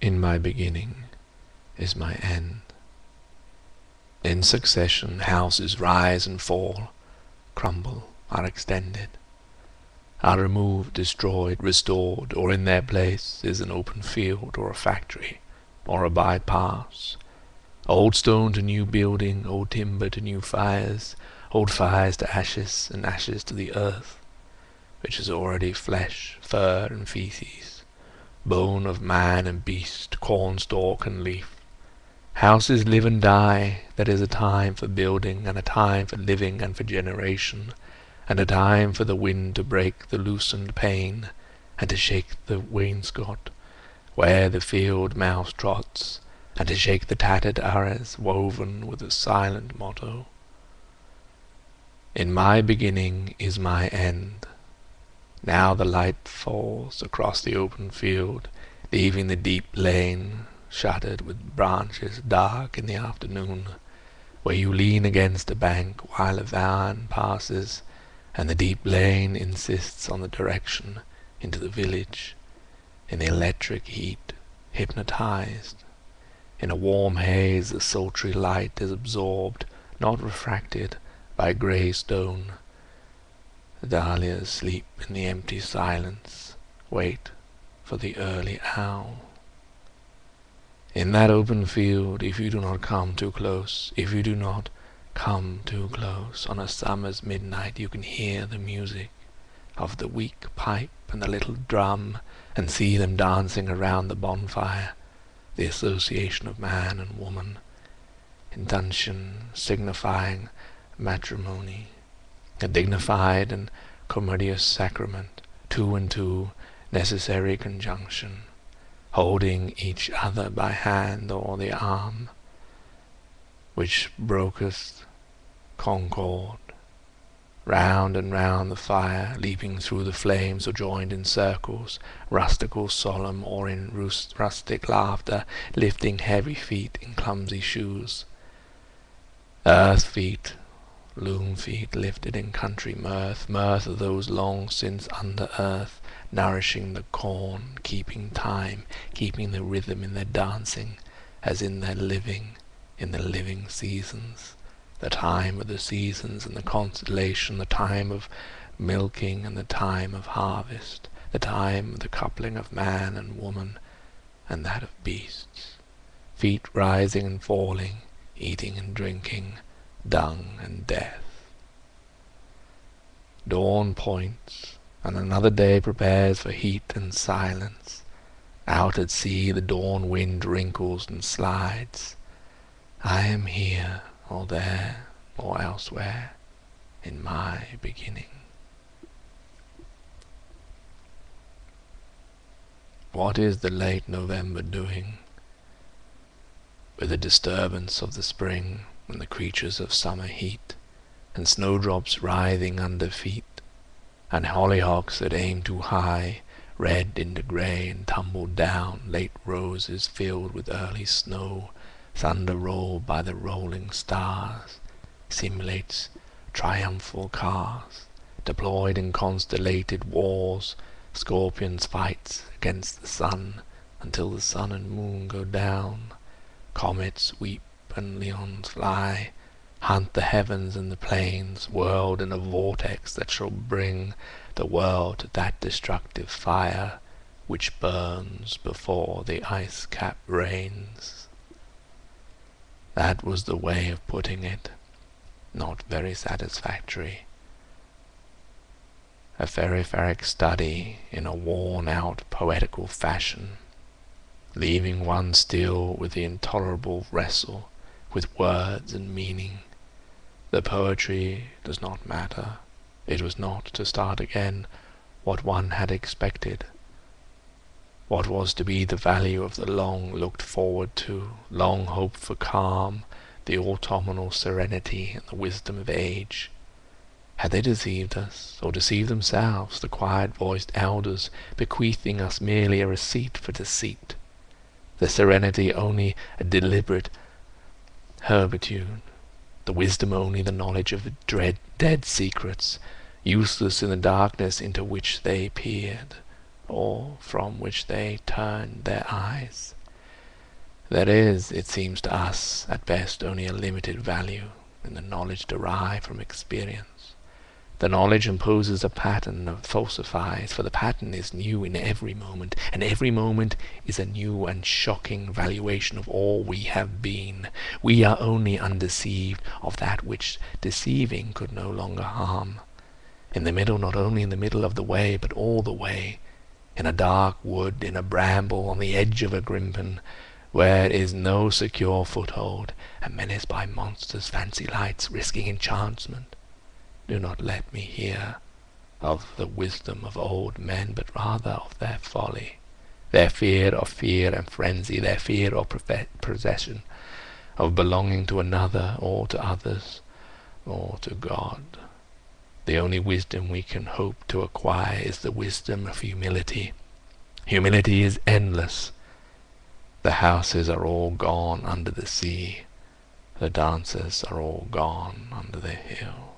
In my beginning is my end. In succession houses rise and fall, crumble, are extended, are removed, destroyed, restored, or in their place is an open field or a factory or a bypass. Old stone to new building, old timber to new fires, old fires to ashes, and ashes to the earth, which is already flesh, fur, and feces, bone of man and beast, corn stalk and leaf. Houses live and die. There is a time for building, and a time for living and for generation, and a time for the wind to break the loosened pane, and to shake the wainscot where the field mouse trots, and to shake the tattered arras woven with a silent motto. In my beginning is my end. Now the light falls across the open field, leaving the deep lane shuttered with branches dark in the afternoon, where you lean against a bank while a van passes, and the deep lane insists on the direction into the village. In the electric heat, hypnotized. In a warm haze the sultry light is absorbed, not refracted, by grey stone. The dahlias sleep in the empty silence, wait for the early owl. In that open field, if you do not come too close, if you do not come too close, on a summer's midnight you can hear the music of the weak pipe and the little drum, and see them dancing around the bonfire, the association of man and woman, intention signifying matrimony, a dignified and commodious sacrament, two and two, necessary conjunction, holding each other by hand or the arm, which broketh concord. Round and round the fire, leaping through the flames, or joined in circles, rustical, solemn, or in rustic laughter, lifting heavy feet in clumsy shoes. Earth feet, loom feet lifted in country mirth, mirth of those long since under earth, nourishing the corn, keeping time, keeping the rhythm in their dancing, as in their living, in the living seasons. The time of the seasons and the constellation, the time of milking and the time of harvest, the time of the coupling of man and woman and that of beasts, feet rising and falling, eating and drinking, dung and death. Dawn points, and another day prepares for heat and silence. Out at sea the dawn wind wrinkles and slides. I am here, or there, or elsewhere, in my beginning. What is the late November doing with the disturbance of the spring and the creatures of summer heat, and snowdrops writhing under feet, and hollyhocks that aim too high, red into grey and tumbled down, late roses filled with early snow, thunder rolled by the rolling stars, simulates triumphal cars, deployed in constellated wars, scorpions fights against the sun until the sun and moon go down, comets weep and leons fly, hunt the heavens and the plains, whirled in a vortex that shall bring the world to that destructive fire which burns before the ice cap rains. That was the way of putting it, not very satisfactory. A ferripheric study in a worn-out poetical fashion, leaving one still with the intolerable wrestle with words and meaning. The poetry does not matter. It was not to start again what one had expected. What was to be the value of the long looked forward to, long hoped for calm, the autumnal serenity and the wisdom of age? Had they deceived us, or deceived themselves, the quiet-voiced elders, bequeathing us merely a receipt for deceit, the serenity only a deliberate herbitude, the wisdom only the knowledge of dead secrets, useless in the darkness into which they peered, or from which they turned their eyes? There is, it seems to us, at best only a limited value in the knowledge derived from experience. The knowledge imposes a pattern of falsifies, for the pattern is new in every moment, and every moment is a new and shocking valuation of all we have been. We are only undeceived of that which deceiving could no longer harm. In the middle, not only in the middle of the way, but all the way, in a dark wood, in a bramble, on the edge of a grimpen, where is no secure foothold, and menaced by monsters, fancy lights, risking enchantment. Do not let me hear of the wisdom of old men, but rather of their folly, their fear of fear and frenzy, their fear of possession, of belonging to another, or to others, or to God. The only wisdom we can hope to acquire is the wisdom of humility. Humility is endless. The houses are all gone under the sea. The dancers are all gone under the hill.